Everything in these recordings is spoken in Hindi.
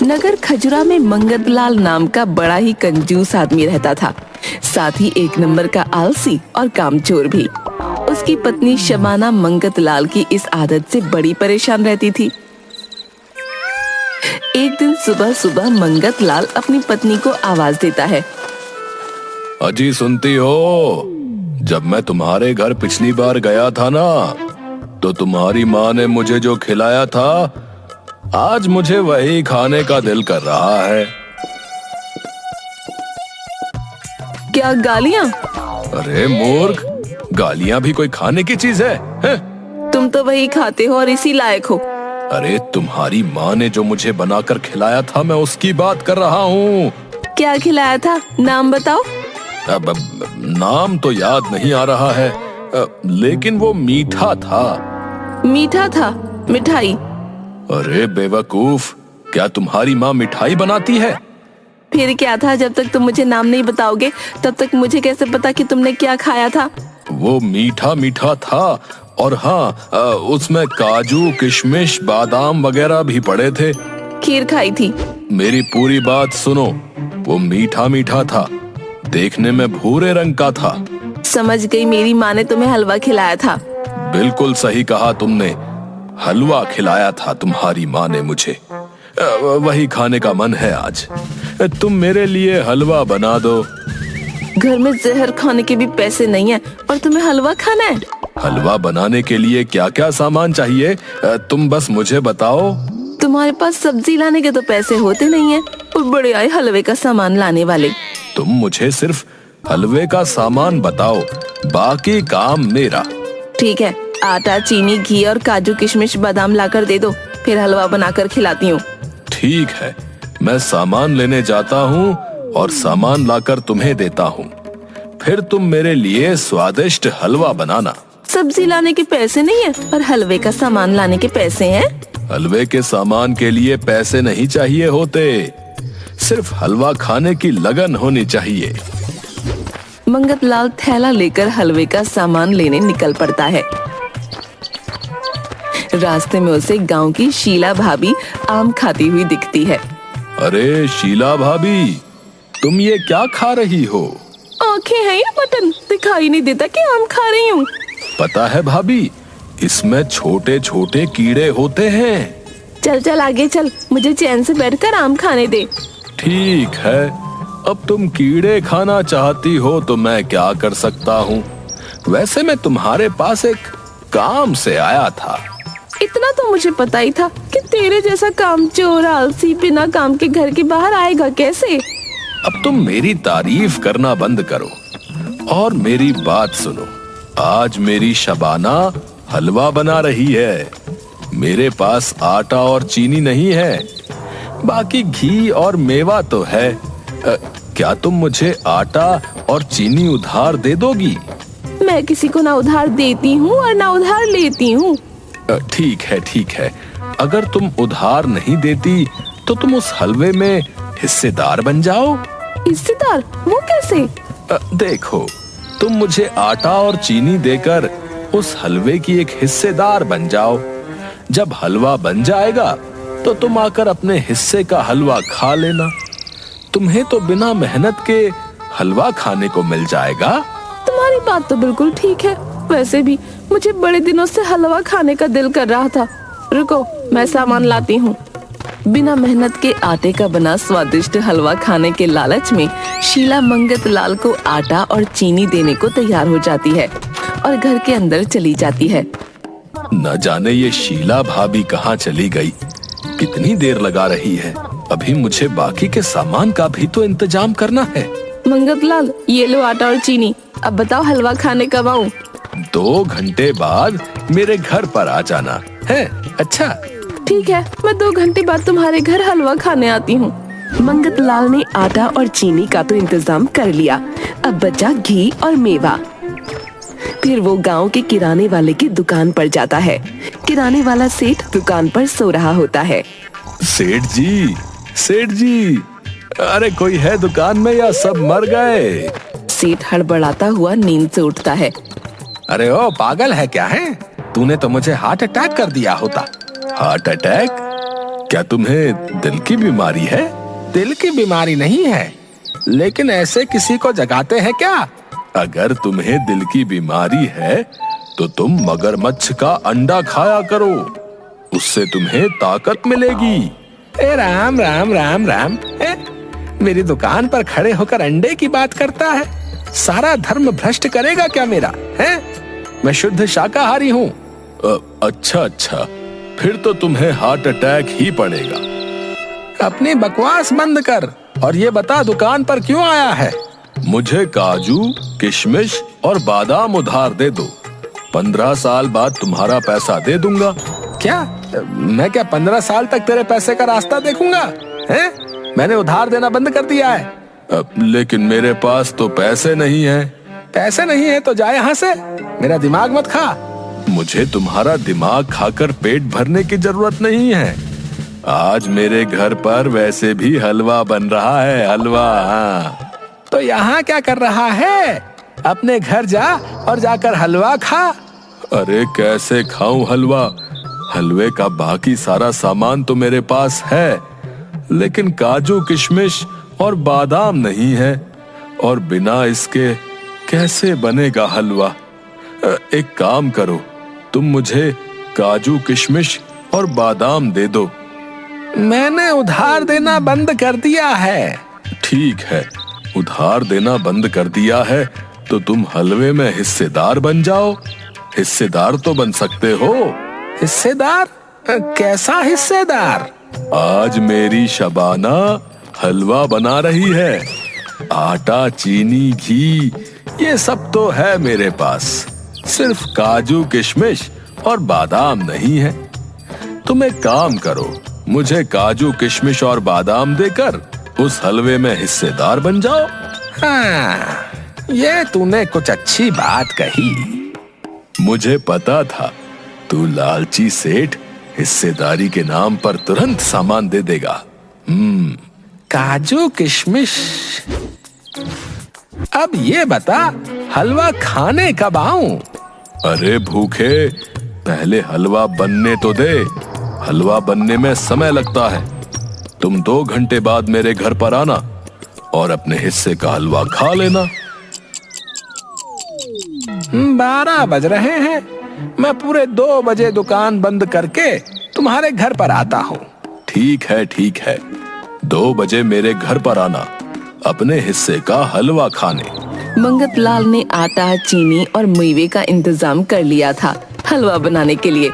नगर खजुरा में मंगतलाल नाम का बड़ा ही कंजूस आदमी रहता था, साथ ही एक नंबर का आलसी और कामचोर भी। उसकी पत्नी शबाना मंगतलाल की इस आदत से बड़ी परेशान रहती थी। एक दिन सुबह सुबह मंगतलाल अपनी पत्नी को आवाज देता है। अजी सुनती हो? जब मैं तुम्हारे घर पिछली बार गया था ना, तो तुम्हारी माँ ने मुझे जो खिलाया था, आज मुझे वही खाने का दिल कर रहा है। क्या गालियाँ? अरे मूर्ख, गालियाँ भी कोई खाने की चीज है? तुम तो वही खाते हो और इसी लायक हो। अरे तुम्हारी माँ ने जो मुझे बनाकर खिलाया था, मैं उसकी बात कर रहा हूँ। क्या खिलाया था? नाम बताओ। अब नाम तो याद नहीं आ रहा है, लेकिन वो मीठा था। मीठा था? मिठाई? अरे बेवकूफ, क्या तुम्हारी माँ मिठाई बनाती है? फिर क्या था? जब तक तुम मुझे नाम नहीं बताओगे तब तक मुझे कैसे पता कि तुमने क्या खाया था? वो मीठा मीठा था, और हाँ, उसमें काजू किशमिश बादाम वगैरह भी पड़े थे। खीर खाई थी? मेरी पूरी बात सुनो। वो मीठा मीठा था, देखने में भूरे रंग का था। समझ गई, मेरी माँ ने तुम्हें हलवा खिलाया था। बिल्कुल सही कहा तुमने, हलवा खिलाया था तुम्हारी माँ ने मुझे। वही खाने का मन है आज। तुम मेरे लिए हलवा बना दो। घर में जहर खाने के भी पैसे नहीं है और तुम्हें हलवा खाना है? हलवा बनाने के लिए क्या क्या सामान चाहिए, तुम बस मुझे बताओ। तुम्हारे पास सब्जी लाने के तो पैसे होते नहीं है, और बड़े आए हलवे का सामान लाने वाले। तुम मुझे सिर्फ हलवे का सामान बताओ, बाकी काम मेरा। ठीक है, आटा चीनी घी और काजू किशमिश बादाम लाकर दे दो, फिर हलवा बनाकर खिलाती हूँ। ठीक है, मैं सामान लेने जाता हूँ और सामान लाकर तुम्हें देता हूँ, फिर तुम मेरे लिए स्वादिष्ट हलवा बनाना। सब्जी लाने के पैसे नहीं है और हलवे का सामान लाने के पैसे हैं? हलवे के सामान के लिए पैसे नहीं चाहिए होते, सिर्फ हलवा खाने की लगन होनी चाहिए। मंगतलाल थैला लेकर हलवे का सामान लेने निकल पड़ता है। रास्ते में उसे गांव की शीला भाभी आम खाती हुई दिखती है। अरे शीला भाभी, तुम ये क्या खा रही हो? आंखें हैं या बटन, दिखाई नहीं देता कि आम खा रही हूँ? पता है भाभी, इसमें छोटे छोटे कीड़े होते हैं। चल चल आगे चल, मुझे चैन से बैठकर आम खाने दे। ठीक है, अब तुम कीड़े खाना चाहती हो तो मैं क्या कर सकता हूँ। वैसे मैं तुम्हारे पास एक काम से आया था। इतना तो मुझे पता ही था कि तेरे जैसा कामचोर आलसी बिना काम के घर के बाहर आएगा कैसे। अब तुम मेरी तारीफ करना बंद करो और मेरी बात सुनो। आज मेरी शबाना हलवा बना रही है। मेरे पास आटा और चीनी नहीं है, बाकी घी और मेवा तो है। क्या तुम मुझे आटा और चीनी उधार दे दोगी? मैं किसी को ना उधार देती हूँ और ना उधार लेती हूँ। ठीक है ठीक है, अगर तुम उधार नहीं देती तो तुम उस हलवे में हिस्सेदार बन जाओ। हिस्सेदार? वो कैसे? देखो, तुम मुझे आटा और चीनी देकर उस हलवे की एक हिस्सेदार बन जाओ। जब हलवा बन जाएगा तो तुम आकर अपने हिस्से का हलवा खा लेना। तुम्हें तो बिना मेहनत के हलवा खाने को मिल जाएगा। तुम्हारी बात तो बिल्कुल ठीक है, वैसे भी मुझे बड़े दिनों से हलवा खाने का दिल कर रहा था। रुको, मैं सामान लाती हूँ। बिना मेहनत के आटे का बना स्वादिष्ट हलवा खाने के लालच में शीला मंगतलाल को आटा और चीनी देने को तैयार हो जाती है और घर के अंदर चली जाती है। न जाने ये शीला भाभी कहाँ चली गई, कितनी देर लगा रही है। अभी मुझे बाकी के सामान का भी तो इंतजाम करना है। मंगतलाल, ये लो आटा और चीनी, अब बताओ हलवा खाने कब आऊं? 2 घंटे बाद मेरे घर पर आ जाना है। अच्छा ठीक है, मैं 2 घंटे बाद तुम्हारे घर हलवा खाने आती हूँ। मंगतलाल ने आटा और चीनी का तो इंतजाम कर लिया, अब बचा घी और मेवा। फिर वो गांव के किराने वाले की दुकान पर जाता है। किराने वाला सेठ दुकान पर सो रहा होता है। सेठ जी, सेठ जी, अरे कोई है दुकान में या सब मर गए? सेठ हड़बड़ाता हुआ नींद से उठता है। अरे ओ पागल है क्या है? तूने तो मुझे हार्ट अटैक कर दिया होता। Heart attack? क्या तुम्हें दिल की बीमारी है? दिल की बीमारी नहीं है, लेकिन ऐसे किसी को जगाते हैं क्या? अगर तुम्हें दिल की बीमारी है तो तुम मगरमच्छ का अंडा खाया करो, उससे तुम्हें ताकत मिलेगी। ए राम राम राम राम, मेरी दुकान पर खड़े होकर अंडे की बात करता है। सारा धर्म भ्रष्ट करेगा क्या मेरा? है, मैं शुद्ध शाकाहारी हूँ। अच्छा, फिर तो तुम्हें हार्ट अटैक ही पड़ेगा। अपनी बकवास बंद कर और ये बता दुकान पर क्यों आया है? मुझे काजू, किशमिश और बादाम उधार दे दो। 15 साल बाद तुम्हारा पैसा दे दूंगा। क्या मैं 15 साल तक तेरे पैसे का रास्ता देखूंगा? हैं? मैंने उधार देना बंद कर दिया है। लेकिन मेरे पास तो पैसे नहीं है। पैसे नहीं है तो जा यहाँ से, मेरा दिमाग मत खा। मुझे तुम्हारा दिमाग खाकर पेट भरने की जरूरत नहीं है। आज मेरे घर पर वैसे भी हलवा बन रहा है, हलवा। हाँ। तो यहाँ क्या कर रहा है? अपने घर जा और जाकर हलवा खा। अरे कैसे खाऊं हलवा? हलवे का बाकी सारा सामान तो मेरे पास है, लेकिन काजू, किशमिश और बादाम नहीं है, और बिना इसके कैसे बनेगा हलवा? एक काम करो, तुम मुझे काजू, किशमिश और बादाम दे दो। मैंने उधार देना बंद कर दिया है। ठीक है, उधार देना बंद कर दिया है तो तुम हलवे में हिस्सेदार बन जाओ। हिस्सेदार तो बन सकते हो। हिस्सेदार? कैसा हिस्सेदार? आज मेरी शबाना हलवा बना रही है। आटा, चीनी, घी ये सब तो है मेरे पास, सिर्फ काजू, किशमिश और बादाम नहीं है। तुम एक काम करो, मुझे काजू, किशमिश और बादाम देकर उस हलवे में हिस्सेदार बन जाओ। हाँ, ये तूने कुछ अच्छी बात कही। मुझे पता था तू लालची सेठ हिस्सेदारी के नाम पर तुरंत सामान दे देगा। काजू, किशमिश। अब ये बता, हलवा खाने कब आऊं? अरे भूखे, पहले हलवा बनने तो दे। हलवा बनने में समय लगता है। तुम 2 घंटे बाद मेरे घर पर आना और अपने हिस्से का हलवा खा लेना। 12 बज रहे हैं। मैं पूरे 2 बजे दुकान बंद करके तुम्हारे घर पर आता हूँ। ठीक है, 2 बजे मेरे घर पर आना, अपने हिस्से का हलवा खाने। मंगत लाल ने आटा, चीनी और मेवे का इंतजाम कर लिया था हलवा बनाने के लिए।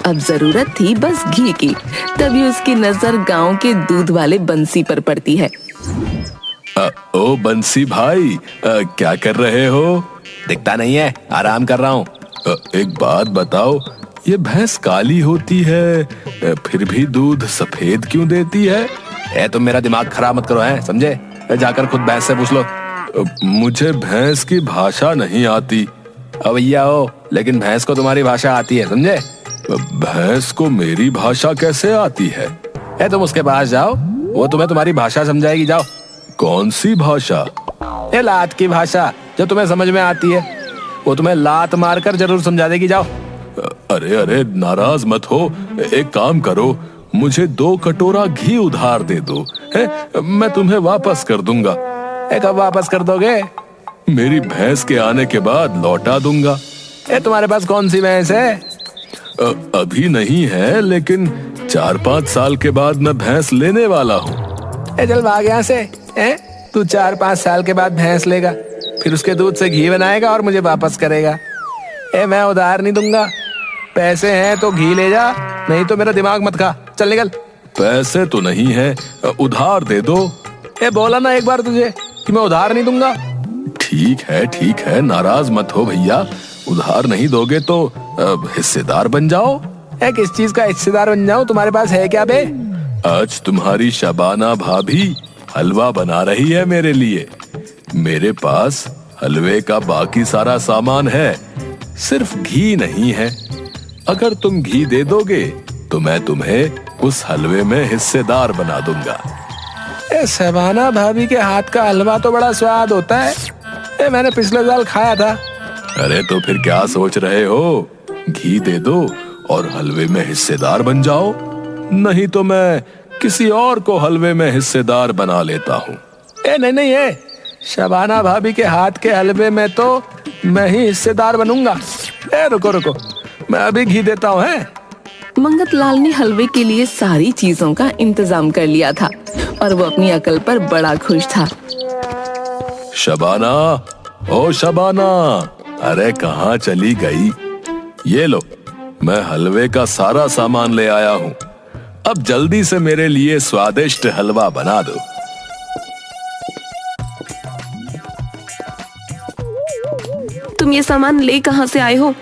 अब जरूरत थी बस घी की। तभी उसकी नजर गांव के दूध वाले बंसी पर पड़ती है। ओ बंसी भाई, क्या कर रहे हो? दिखता नहीं है, आराम कर रहा हूँ। एक बात बताओ, ये भैंस काली होती है फिर भी दूध सफेद क्यों देती है? तुम मेरा दिमाग खराब मत करो, है समझे? जाकर खुद भैंस से पूछ लो। मुझे भैंस की भाषा नहीं आती। भैया हो, लेकिन भैंस को तुम्हारी भाषा आती है, समझे? भैंस को मेरी भाषा कैसे आती है? तुम उसके पास जाओ, वो तुम्हें तुम्हारी भाषा समझाएगी। जाओ। कौन सी भाषा? ये लात की भाषा, जो तुम्हें समझ में आती है। वो तुम्हें लात मारकर जरूर समझा देगी। जाओ। अरे नाराज मत हो, एक काम करो, मुझे 2 कटोरा घी उधार दे दो, है? मैं तुम्हें वापस कर दूंगा। कब वापस कर दोगे? मेरी भैंस के आने के बाद लौटा दूंगा। तुम्हारे पास कौन सी भैंस है? अभी नहीं है, लेकिन 4-5 साल के बाद मैं भैंस लेने वाला हूँ। चल भाग यहाँ से। तू 4-5 साल के बाद भैंस लेगा, फिर उसके दूध से घी बनाएगा और मुझे वापस करेगा। मैं उधार नहीं दूंगा। पैसे हैं तो घी ले जा, नहीं तो मेरा दिमाग मत खा। चल निकल। पैसे तो नहीं है, उधार दे दो। बोला ना एक बार तुझे कि मैं उधार नहीं दूंगा। ठीक है, नाराज मत हो भैया। उधार नहीं दोगे तो हिस्सेदार बन जाओ। किस चीज का हिस्सेदार बन जाऊं? तुम्हारे पास है क्या बे? आज तुम्हारी शबाना भाभी हलवा बना रही है मेरे लिए। मेरे पास हलवे का बाकी सारा सामान है, सिर्फ घी नहीं है। अगर तुम घी दे दोगे तो मैं तुम्हें उस हलवे में हिस्सेदार बना दूंगा। शबाना भाभी के हाथ का हलवा तो बड़ा स्वाद होता है। मैंने पिछले साल खाया था। अरे तो फिर क्या सोच रहे हो? घी दे दो और हलवे में हिस्सेदार बन जाओ। नहीं तो मैं किसी और को हलवे में हिस्सेदार बना लेता हूँ। नहीं नहीं, ये शबाना भाभी के हाथ के हलवे में तो मैं ही हिस्सेदार बनूंगा। रुको रुको, मैं अभी घी देता हूँ। मंगत लाल ने हलवे के लिए सारी चीजों का इंतजाम कर लिया था और वो अपनी अकल पर बड़ा खुश था। शबाना, ओ शबाना, अरे कहाँ चली गई? ये लो, मैं हलवे का सारा सामान ले आया हूँ। अब जल्दी से मेरे लिए स्वादिष्ट हलवा बना दो। तुम ये सामान ले कहाँ से आए हो?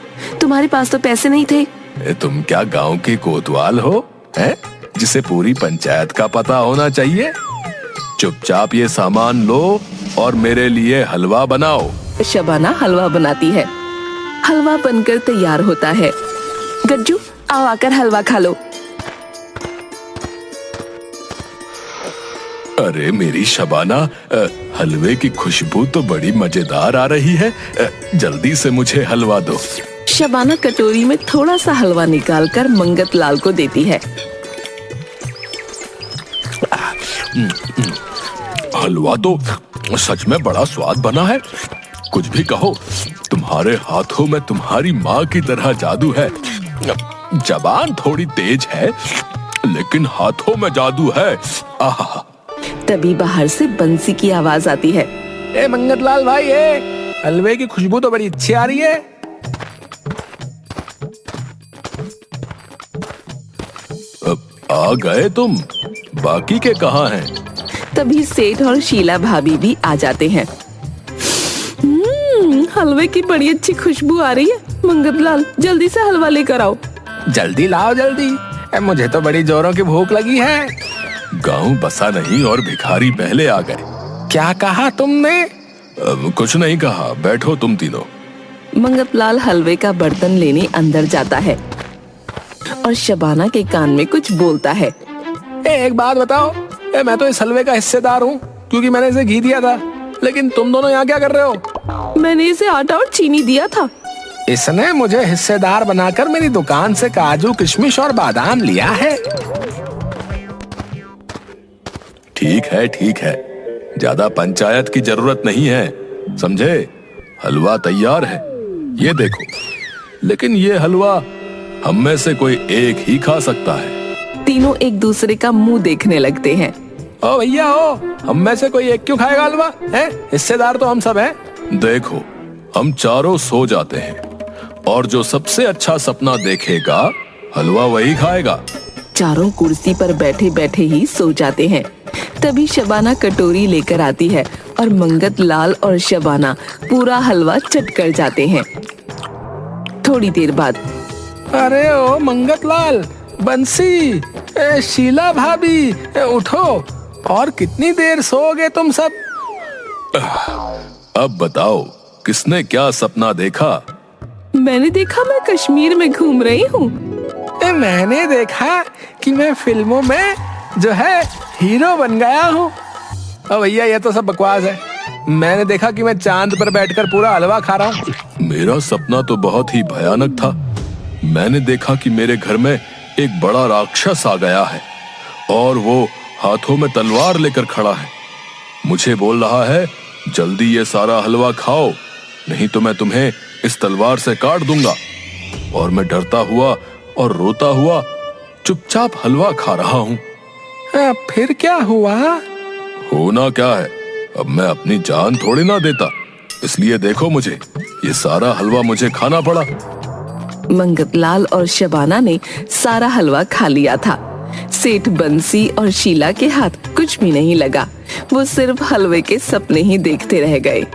तुम्हारे पास तो पैसे नहीं थे। तुम क्या गांव की कोतवाल हो, हैं? जिसे पूरी पंचायत का पता होना चाहिए। चुपचाप ये सामान लो और मेरे लिए हलवा बनाओ। शबाना हलवा बनाती है। हलवा बनकर तैयार होता है। गज्जू, आओ आकर हलवा खा लो। अरे मेरी शबाना, हलवे की खुशबू तो बड़ी मजेदार आ रही है। जल्दी से मुझे हलवा दो। शबाना कटोरी में थोड़ा सा हलवा निकालकर मंगत लाल को देती है। हलवा तो सच में बड़ा स्वाद बना है। कुछ भी कहो, तुम्हारे हाथों में तुम्हारी माँ की तरह जादू है। जबान थोड़ी तेज है, लेकिन हाथों में जादू है। आहा। तभी बाहर से बंसी की आवाज आती है। मंगत लाल भाई, हलवे की खुशबू तो बड़ी अच्छी आ रही है। आ गए तुम? बाकी के कहाँ हैं? तभी सेठ और शीला भाभी भी आ जाते हैं। हलवे की बड़ी अच्छी खुशबू आ रही है। मंगत लाल, जल्दी से हलवा लेकर आओ। जल्दी लाओ जल्दी, मुझे तो बड़ी जोरों की भूख लगी है। गांव बसा नहीं और भिखारी पहले आ गए। क्या कहा तुमने? कुछ नहीं कहा, बैठो तुम तीनों। मंगत लाल हलवे का बर्तन लेने अंदर जाता है और शबाना के कान में कुछ बोलता है। एक बात बताओ, मैं तो इस हलवे का हिस्सेदार हूँ क्योंकि मैंने इसे घी दिया था, लेकिन तुम दोनों यहाँ क्या कर रहे हो? मैंने इसे आटा और चीनी दिया था। इसने मुझे हिस्सेदार बनाकर मेरी दुकान से काजू, किशमिश और बादाम लिया है। ठीक है, ठीक है, ज्यादा पंचायत की जरूरत नहीं है, समझे? हलवा तैयार है, ये देखो। लेकिन ये हलवा हम में से कोई एक ही खा सकता है। तीनों एक दूसरे का मुंह देखने लगते हैं। ओ भैया, ओ, हम में से कोई एक क्यों खाएगा हलवा? हिस्सेदार तो हम सब हैं। देखो, हम चारों सो जाते हैं और जो सबसे अच्छा सपना देखेगा हलवा वही खाएगा। चारों कुर्सी पर बैठे बैठे ही सो जाते हैं। तभी शबाना कटोरी लेकर आती है और मंगत लाल और शबाना पूरा हलवा चट कर जाते हैं। थोड़ी देर बाद, अरे ओ मंगत लाल, बंसी, शीला भाभी, उठो। और कितनी देर सोओगे तुम सब? अब बताओ, किसने क्या सपना देखा? मैंने देखा मैं कश्मीर में घूम रही हूँ। मैंने देखा कि मैं फिल्मों में जो है हीरो बन गया हूँ। भैया, ये तो सब बकवास है। मैंने देखा कि मैं चांद पर बैठकर पूरा हलवा खा रहा हूँ। मेरा सपना तो बहुत ही भयानक था। मैंने देखा कि मेरे घर में एक बड़ा राक्षस आ गया है और वो हाथों में तलवार लेकर खड़ा है। मुझे बोल रहा है, जल्दी ये सारा हलवा खाओ, नहीं तो मैं तुम्हें इस तलवार से काट दूंगा। और मैं डरता हुआ और रोता हुआ चुपचाप हलवा खा रहा हूँ। फिर क्या हुआ? होना क्या है, अब मैं अपनी जान थोड़ी ना देता, इसलिए देखो मुझे, ये सारा हलवा मुझे खाना पड़ा। मंगत लाल और शबाना ने सारा हलवा खा लिया था। सेठ बंसी और शीला के हाथ कुछ भी नहीं लगा। वो सिर्फ हलवे के सपने ही देखते रह गए।